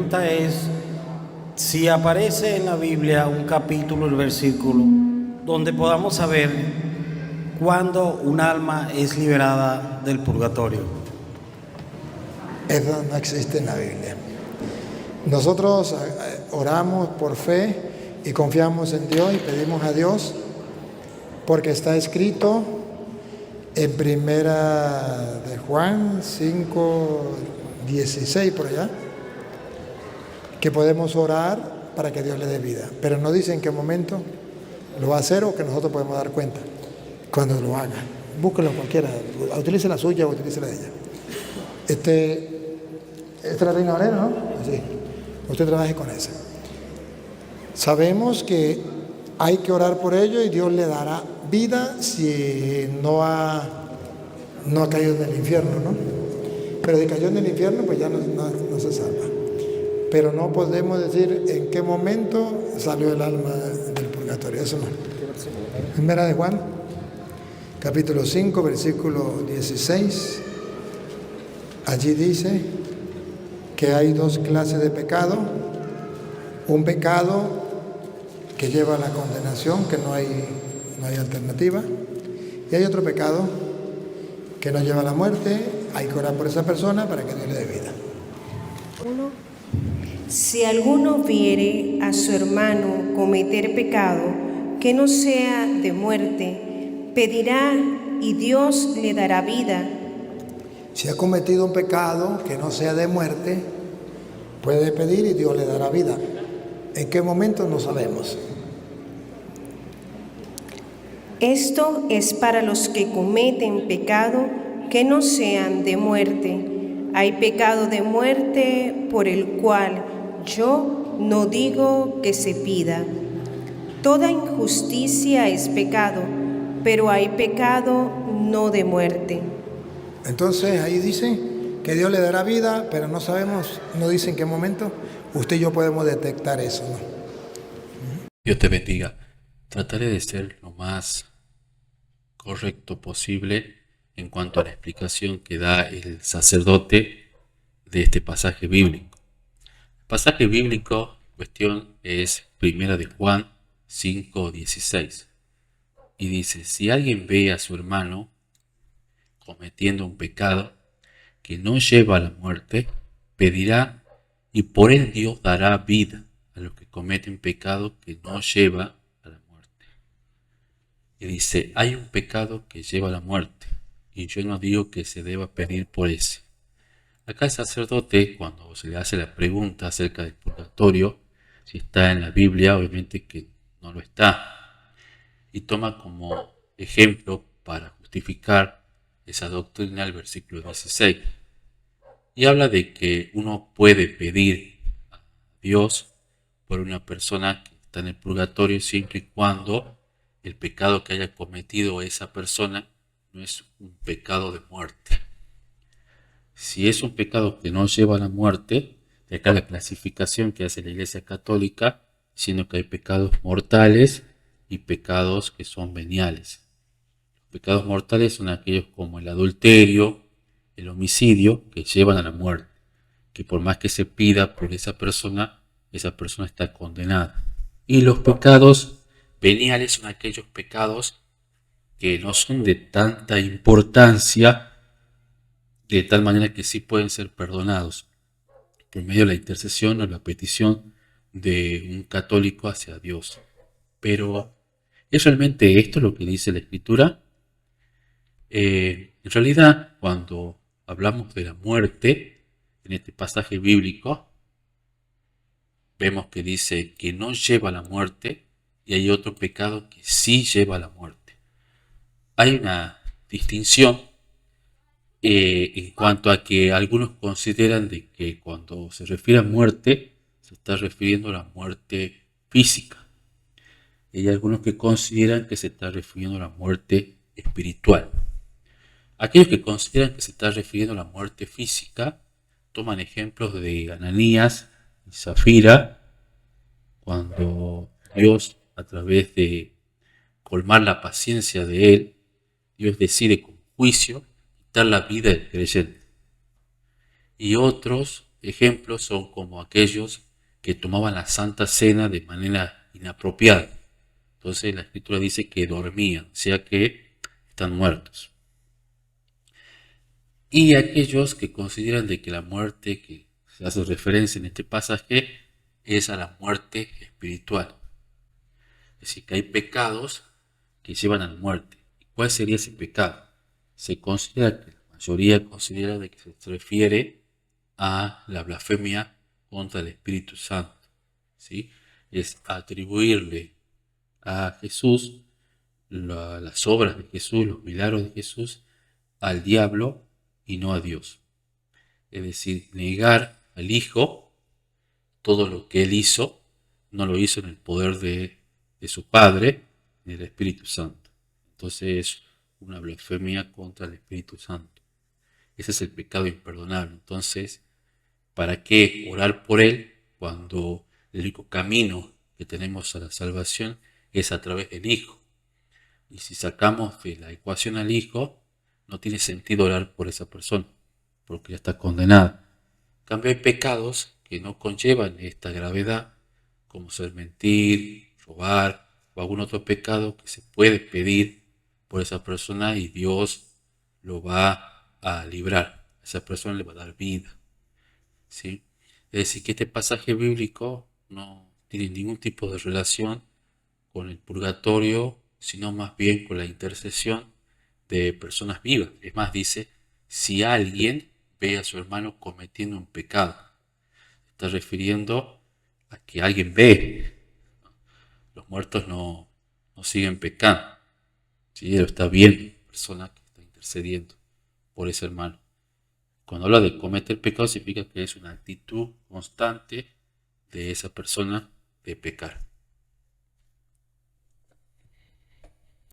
pregunta es si aparece en la Biblia un capítulo, el versículo, donde podamos saber cuándo un alma es liberada del purgatorio. Eso no existe en la Biblia. Nosotros oramos por fe y confiamos en Dios y pedimos a Dios porque está escrito en primera de Juan 5:16 por allá, que podemos orar para que Dios le dé vida, pero no dice en qué momento lo va a hacer o que nosotros podemos dar cuenta cuando lo haga. Búsquelo cualquiera, utilice la suya o utilice la de ella. Esta es la Reina Valera, ¿no? Sí. Usted trabaje con esa. Sabemos que hay que orar por ello y Dios le dará vida si no ha caído en el infierno, ¿no? Pero si cayó en el infierno, pues ya no se salva. Pero no podemos decir en qué momento salió el alma del purgatorio, eso no. Primera de Juan, capítulo 5, versículo 16. Allí dice que hay dos clases de pecado. Un pecado que lleva a la condenación, que no hay alternativa. Y hay otro pecado que nos lleva a la muerte. Hay que orar por esa persona para que Dios le dé vida. Si alguno viere a su hermano cometer pecado que no sea de muerte, pedirá y Dios le dará vida. Si ha cometido un pecado que no sea de muerte, puede pedir y Dios le dará vida. ¿En qué momento? No sabemos. Esto es para los que cometen pecado que no sean de muerte. Hay pecado de muerte por el cual yo no digo que se pida. Toda injusticia es pecado, pero hay pecado no de muerte. Entonces ahí dice que Dios le dará vida, pero no sabemos, no dice en qué momento. Usted y yo podemos detectar eso, ¿no? Dios te bendiga. Trataré de ser lo más correcto posible en cuanto a la explicación que da el sacerdote de este pasaje bíblico. El pasaje bíblico en cuestión es primera de Juan 5:16 y dice: si alguien ve a su hermano cometiendo un pecado que no lleva a la muerte, pedirá y por él Dios dará vida a los que cometen pecado que no lleva a la muerte. Y dice: hay un pecado que lleva a la muerte y yo no digo que se deba pedir por ese. Acá el sacerdote, cuando se le hace la pregunta acerca del purgatorio, si está en la Biblia, obviamente que no lo está, y toma como ejemplo para justificar esa doctrina el versículo 16. Y habla de que uno puede pedir a Dios por una persona que está en el purgatorio siempre y cuando el pecado que haya cometido esa persona no es un pecado de muerte. Si es un pecado que no lleva a la muerte, de acá la clasificación que hace la Iglesia Católica, diciendo que hay pecados mortales y pecados que son veniales. Los pecados mortales son aquellos como el adulterio, el homicidio, que llevan a la muerte, que por más que se pida por esa persona está condenada. Y los pecados veniales son aquellos pecados que no son de tanta importancia, de tal manera que sí pueden ser perdonados por medio de la intercesión o la petición de un católico hacia Dios. Pero ¿es realmente esto lo que dice la Escritura? En realidad, cuando hablamos de la muerte, en este pasaje bíblico, vemos que dice que no lleva a la muerte y hay otro pecado que sí lleva a la muerte. Hay una distinción en cuanto a que algunos consideran de que cuando se refiere a muerte, se está refiriendo a la muerte física. Y hay algunos que consideran que se está refiriendo a la muerte espiritual. Aquellos que consideran que se está refiriendo a la muerte física toman ejemplos de Ananías y Zafira, cuando Dios, a través de colmar la paciencia de él, Dios decide con juicio quitar la vida del creyente. Y otros ejemplos son como aquellos que tomaban la Santa Cena de manera inapropiada. Entonces la Escritura dice que dormían, o sea que están muertos. Y aquellos que consideran de que la muerte que se hace referencia en este pasaje es a la muerte espiritual. Es decir, que hay pecados que llevan a la muerte. ¿Cuál sería ese pecado? Se considera que la mayoría considera de que se refiere a la blasfemia contra el Espíritu Santo. ¿Sí? Es atribuirle a Jesús las obras de Jesús, los milagros de Jesús, al diablo y no a Dios. Es decir, negar al Hijo todo lo que Él hizo, no lo hizo en el poder de su Padre, ni del Espíritu Santo. Entonces es una blasfemia contra el Espíritu Santo. Ese es el pecado imperdonable. Entonces, ¿para qué orar por Él cuando el único camino que tenemos a la salvación es a través del Hijo? Y si sacamos de la ecuación al Hijo, no tiene sentido orar por esa persona, porque ya está condenada. En cambio, hay pecados que no conllevan esta gravedad, como ser mentir, robar o algún otro pecado que se puede pedir por esa persona y Dios lo va a librar. A esa persona le va a dar vida. ¿Sí? Es decir, que este pasaje bíblico no tiene ningún tipo de relación con el purgatorio, sino más bien con la intercesión de personas vivas. Es más, dice, si alguien ve a su hermano cometiendo un pecado, está refiriendo a que alguien ve. Los muertos no siguen pecando. ¿Sí? Pero está bien la persona que está intercediendo por ese hermano. Cuando habla de cometer pecado, significa que es una actitud constante de esa persona de pecar.